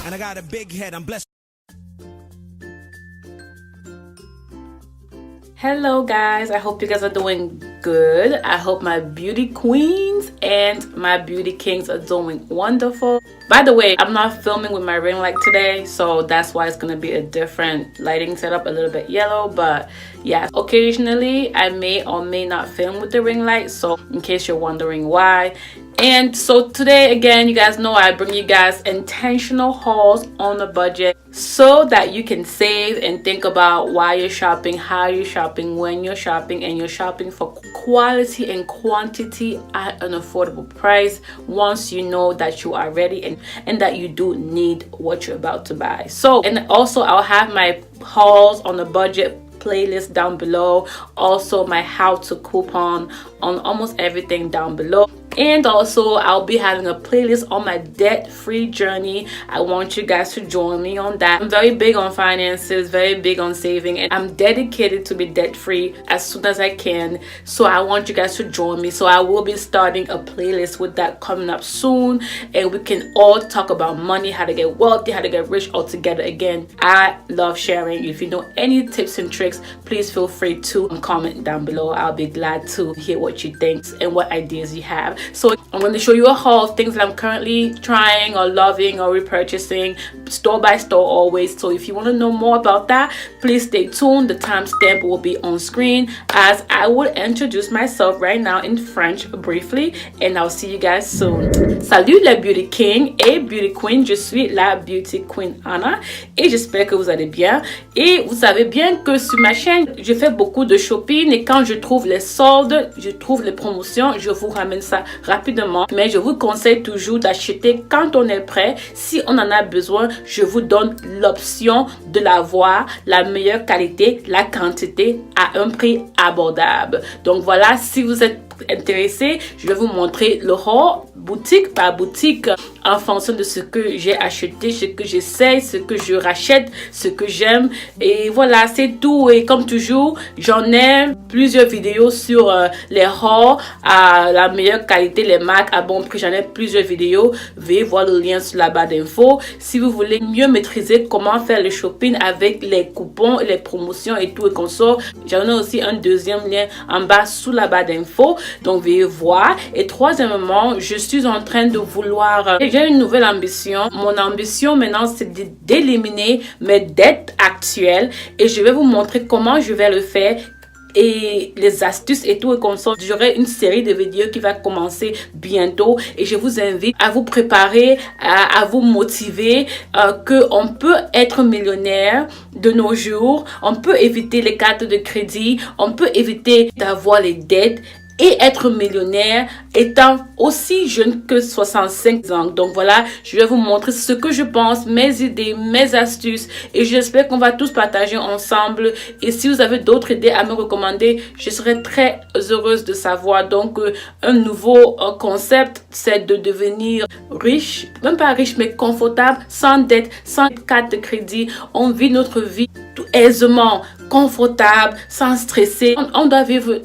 And I got a big head, I'm blessed. Hello guys, I hope you guys are doing good. I hope my beauty queens and my beauty kings are doing wonderful. By the way, I'm not filming with my ring light today, so that's why it's gonna be a different lighting setup, a little bit yellow. But yeah, occasionally I may or may not film with the ring light, so in case you're wondering why. And so today, again, you guys know I bring you guys intentional hauls on a budget so that you can save and think about why you're shopping, how you're shopping, when you're shopping, and you're shopping for quality and quantity at an affordable price once you know that you are ready and that you do need what you're about to buy. So, and also I'll have my hauls on a budget playlist down below, also my how to coupon on almost everything down below. And also I'll be having a playlist on my debt-free journey. I want you guys to join me on that. I'm very big on finances, very big on saving, and I'm dedicated to be debt-free as soon as I can. So I want you guys to join me. So I will be starting a playlist with that coming up soon, and we can all talk about money, how to get wealthy, how to get rich all together again. I love sharing. If you know any tips and tricks, please feel free to comment down below. I'll be glad to hear what you think and what ideas you have. So I'm going to show you a haul of things that I'm currently trying or loving or repurchasing, store by store always. So if you want to know more about that, please stay tuned. The timestamp will be on screen as I will introduce myself right now in French briefly, and I'll see you guys soon. Salut les beauty king et beauty queen, je suis la Beautyqueenana et j'espère que vous allez bien. Et vous savez bien que sur ma chaîne, je fais beaucoup de shopping, et quand je trouve les soldes, je trouve les promotions, je vous ramène ça rapidement. Mais je vous conseille toujours d'acheter quand on est prêt. Si on en a besoin, je vous donne l'option de l'avoir, la meilleure qualité, la quantité à un prix abordable. Donc voilà, si vous êtes intéressé, je vais vous montrer le haul boutique par boutique en fonction de ce que j'ai acheté, ce que j'essaie, ce que je rachète, ce que j'aime. Et voilà, c'est tout. Et comme toujours, j'en ai plusieurs vidéos sur les hauls à la meilleure qualité, les marques à bon prix. J'en ai plusieurs vidéos. Veuillez voir le lien sur la barre d'infos. Si vous voulez mieux maîtriser comment faire le shopping avec les coupons, les promotions et tout et consorts, j'en ai aussi un deuxième lien en bas sous la barre d'infos. Donc veuillez voir. Et troisièmement, je suis en train de vouloir, j'ai une nouvelle ambition. Mon ambition maintenant, c'est d'éliminer mes dettes actuelles, et je vais vous montrer comment je vais le faire et les astuces et tout et comme ça. J'aurai une série de vidéos qui va commencer bientôt, et je vous invite à vous préparer, à vous motiver, que on peut être millionnaire de nos jours, on peut éviter les cartes de crédit, on peut éviter d'avoir les dettes et être millionnaire étant aussi jeune que 65 ans. Donc voilà, je vais vous montrer ce que je pense, mes idées, mes astuces, et j'espère qu'on va tous partager ensemble. Et si vous avez d'autres idées à me recommander, je serai très heureuse de savoir. Donc un nouveau concept, c'est de devenir riche, même pas riche mais confortable, sans dette, sans carte de crédit. On vit notre vie tout aisément, confortable, sans stresser. On doit vivre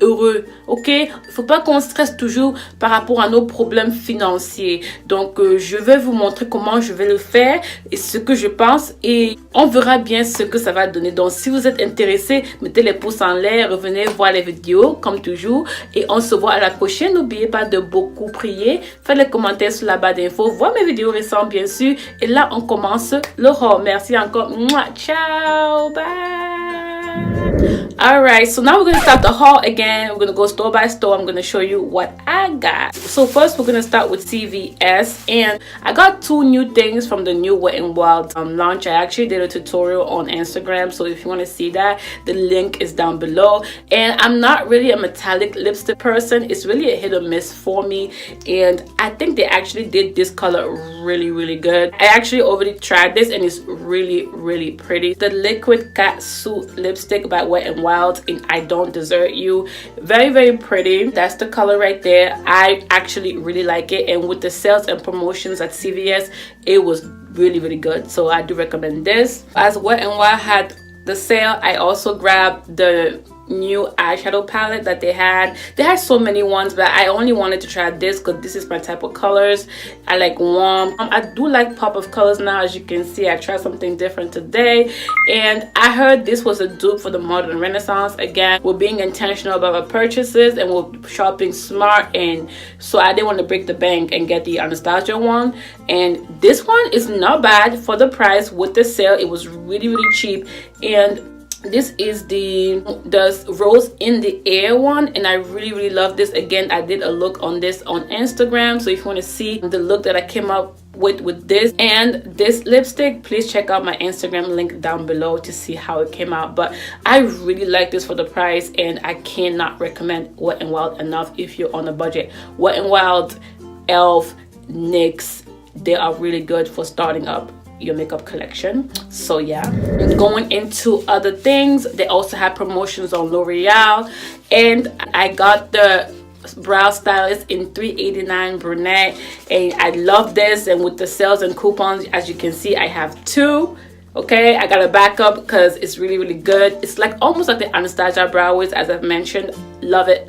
heureux, ok? Il faut pas qu'on stresse toujours par rapport à nos problèmes financiers. Donc je vais vous montrer comment je vais le faire et ce que je pense, et on verra bien ce que ça va donner. Donc si vous êtes intéressé, mettez les pouces en l'air, revenez voir les vidéos comme toujours, et on se voit à la prochaine. N'oubliez pas de beaucoup prier, faites les commentaires sur la barre d'infos, voir mes vidéos récentes bien sûr, et là on commence le haul. Merci encore. Mouah, ciao, bye. Alright, so now we're going to start the haul again. We're going to go store by store. I'm going to show you what I got. So first we're going to start with CVS, and I got two new things from the new Wet n Wild launch. I actually did a tutorial on Instagram, so if you want to see that, the link is down below. And I'm not really a metallic lipstick person. It's really a hit or miss for me, and I think they actually did this color really good. I actually already tried this and it's really pretty. The Liquid Cat Suit lipstick by Wet n Wild in I Don't Desert You. Very pretty. That's the color right there. I actually really like it, and with the sales and promotions at CVS, it was really good. So I do recommend this. As Wet n Wild had the sale, I also grabbed the new eyeshadow palette that they had. They had so many ones, but I only wanted to try this because this is my type of colors. I like warm. I do like pop of colors now. As you can see, I tried something different today, and I heard this was a dupe for the modern renaissance. Again, we're being intentional about our purchases and we're shopping smart, and so I didn't want to break the bank and get the Anastasia one. And this one is not bad for the price. With the sale, it was really cheap. And this is the rose in the air one, and I really love this. Again, I did a look on this on Instagram, so if you want to see the look that I came up with this and this lipstick, please check out my Instagram link down below to see how it came out. But I really like this for the price, and I cannot recommend Wet n Wild enough if you're on a budget. Wet n Wild, ELF, NYX, they are really good for starting up your makeup collection. So yeah, going into other things, they also have promotions on L'Oreal, and I got the brow stylist in $3.89 brunette, and I love this. And with the sales and coupons, as you can see, I have two. Okay, I got a backup because it's really good. It's like almost like the Anastasia brow wiz, as I've mentioned. Love it.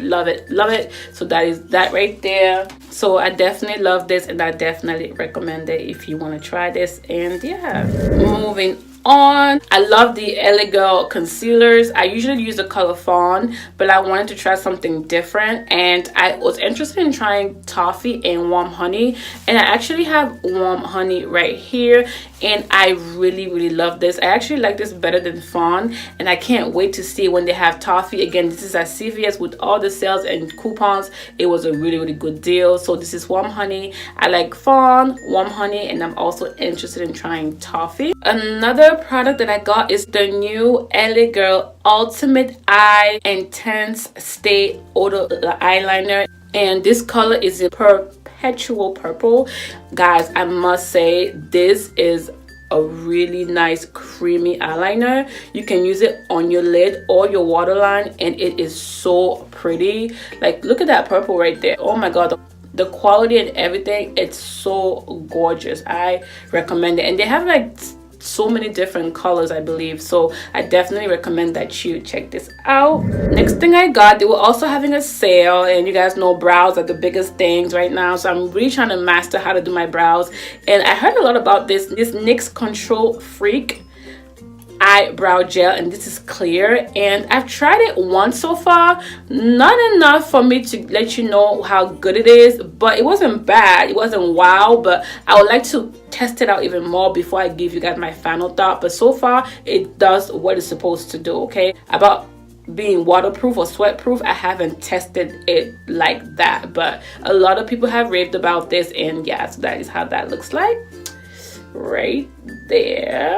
So that is that right there. So I definitely love this, and I definitely recommend it if you want to try this. And yeah, moving on, I love the LA Girl concealers. I usually use the color Fawn, but I wanted to try something different, and I was interested in trying Toffee and Warm Honey, and I actually have Warm Honey right here, and I really love this. I actually like this better than Fawn, and I can't wait to see when they have Toffee. Again, this is at CVS with all the sales and coupons. It was a really good deal. So this is Warm Honey. I like Fawn, Warm Honey, and I'm also interested in trying Toffee. Another product that I got is the new LA Girl Ultimate Eye Intense Stay Auto Eyeliner, and this color is in Perpetual Purple. Guys, I must say this is a really nice creamy eyeliner. You can use it on your lid or your waterline, and it is so pretty. Like, look at that purple right there. Oh my god, the quality and everything, it's so gorgeous. I recommend it, and they have like so many different colors, I believe, so I definitely recommend that you check this out. Next thing I got, they were also having a sale, and you guys know brows are the biggest things right now, so I'm really trying to master how to do my brows. And I heard a lot about this NYX Control Freak eyebrow gel, and this is clear, and I've tried it once so far. Not enough for me to let you know how good it is, but it wasn't bad. It wasn't wow, but I would like to test it out even more before I give you guys my final thought. But so far it does what it's supposed to do. Okay, about being waterproof or sweat proof, I haven't tested it like that, but a lot of people have raved about this, and yeah, so that is how that looks like right there.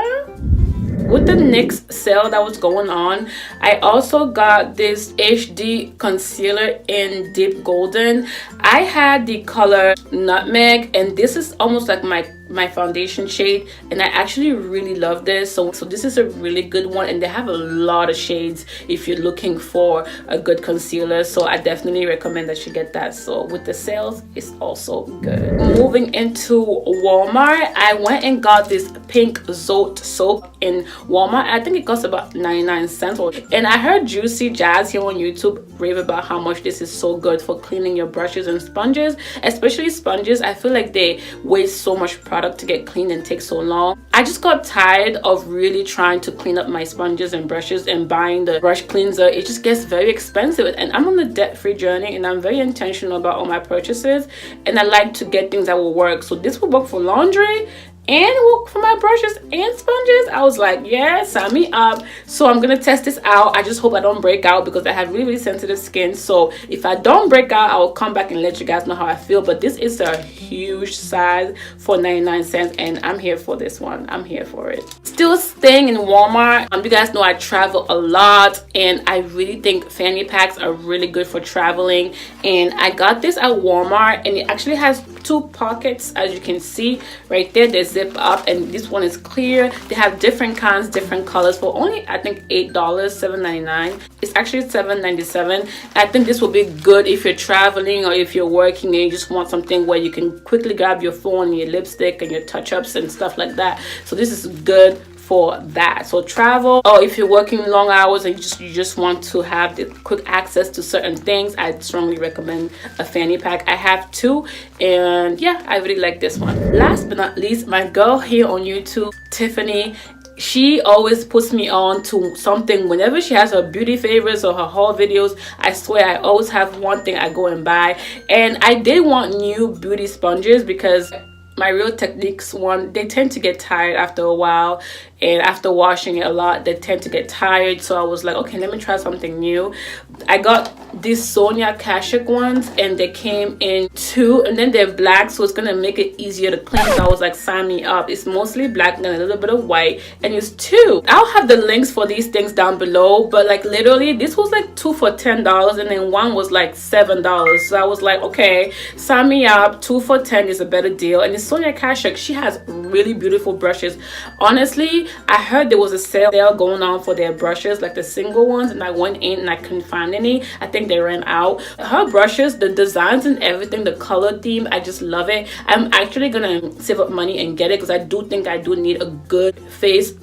With the NYX sale that was going on, I also got this HD concealer in deep golden. I had the color Nutmeg, and this is almost like my foundation shade, and I actually really love this. So this is a really good one, and they have a lot of shades if you're looking for a good concealer, so I definitely recommend that you get that. So with the sales, it's also good. Moving into Walmart, I went and got this pink Zote soap in Walmart. I think it costs about 99 cents, and I heard Juicy Jazz here on YouTube rave about how much this is so good for cleaning your brushes and sponges, especially sponges. I feel like they waste so much product to get cleaned and take so long. I just got tired of really trying to clean up my sponges and brushes and buying the brush cleanser. It just gets very expensive, and I'm on a debt-free journey, and I'm very intentional about all my purchases, and I like to get things that will work. So this will work for laundry and work for my brushes and sponges. I was like, yeah, sign me up. So I'm gonna test this out. I just hope I don't break out, because I have really sensitive skin. So if I don't break out, I will come back and let you guys know how I feel. But this is a huge size for 99 cents, and I'm here for this one. I'm here for it. Still staying in Walmart, you guys know I travel a lot, and I really think fanny packs are really good for traveling. And I got this at Walmart, and it actually has two pockets, as you can see right there. They zip up, and this one is clear. They have different kinds, different colors for only, I think, $8, $7.99. It's actually $7.97. I think this will be good if you're traveling or if you're working and you just want something where you can quickly grab your phone and your lipstick and your touch-ups and stuff like that. So this is good for that. So travel, or if you're working long hours and you just want to have the quick access to certain things, I strongly recommend a fanny pack. I have two, and yeah, I really like this one. Last but not least, my girl here on YouTube, Tiffany, she always puts me on to something whenever she has her beauty favorites or her haul videos. I swear I always have one thing I go and buy, and I did want new beauty sponges because my Real Techniques one, they tend to get tired after a while, and after washing it a lot they tend to get tired. So I was like, okay, let me try something new. I got these Sonia Kashuk ones, and they came in two, and then they're black, so it's gonna make it easier to clean. So I was like, sign me up. It's mostly black and a little bit of white, and it's two. I'll have the links for these things down below, but like literally this was like two for $10, and then one was like $7. So I was like, okay, sign me up. 2 for $10 is a better deal. And it's Sonia Kashuk. She has really beautiful brushes. Honestly, I heard there was a sale going on for their brushes, like the single ones, and I went in and I couldn't find any. I think they ran out. Her brushes, the designs and everything, the color theme, I just love it. I'm actually gonna save up money and get it because I do think I do need a good face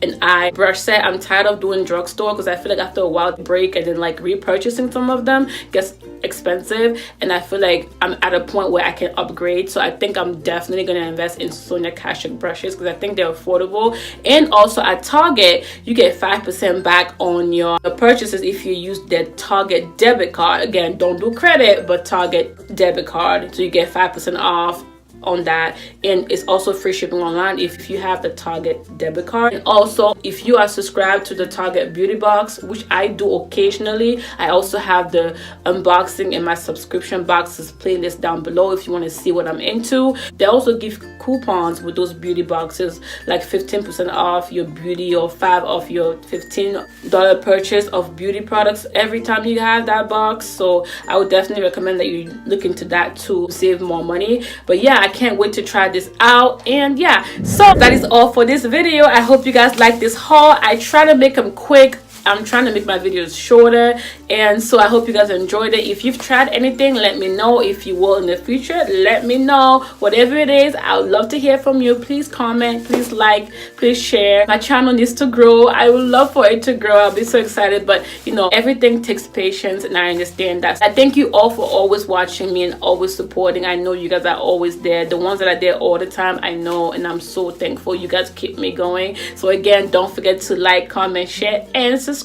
and eye brush set. I'm tired of doing drugstore because I feel like after a while break, and then like repurchasing some of them gets expensive, and I feel like I'm at a point where I can upgrade. So I think I'm definitely going to invest in Sonia Kashuk brushes because I think they're affordable. And also at Target, you get 5% back on your purchases if you use their Target debit card. Again, don't do credit, but Target debit card, so you get 5% off on that. And it's also free shipping online if you have the Target debit card. And also, if you are subscribed to the Target beauty box, which I do occasionally, I also have the unboxing and my subscription boxes playlist down below if you want to see what I'm into. They also give coupons with those beauty boxes, like 15% off your beauty or 5 off your $15 purchase of beauty products every time you have that box. So I would definitely recommend that you look into that to save more money. But yeah, I can't wait to try this out. And yeah, so that is all for this video. I hope you guys like this haul. I try to make them quick. I'm trying to make my videos shorter, and so I hope you guys enjoyed it. If you've tried anything, let me know. If you will in the future, let me know. Whatever it is, I would love to hear from you. Please comment, please like, please share. My channel needs to grow. I would love for it to grow. I'll be so excited, but you know, everything takes patience, and I understand that. I thank you all for always watching me and always supporting. I know you guys are always there. The ones that are there all the time, I know, and I'm so thankful. You guys keep me going. So again, don't forget to like, comment, share, and subscribe.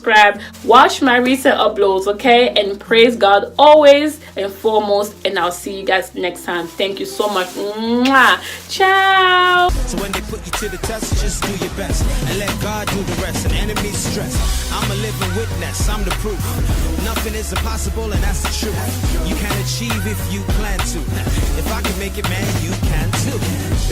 Watch my recent uploads, okay? And praise God always and foremost, and I'll see you guys next time. Thank you so much. Mwah. Ciao. So when they put you to the test, just do your best and let God do the rest. And enemies stress, I'm a living witness, I'm the proof. Nothing is impossible, and that's the truth. You can achieve if you plan to. If I can make it, man, you can too.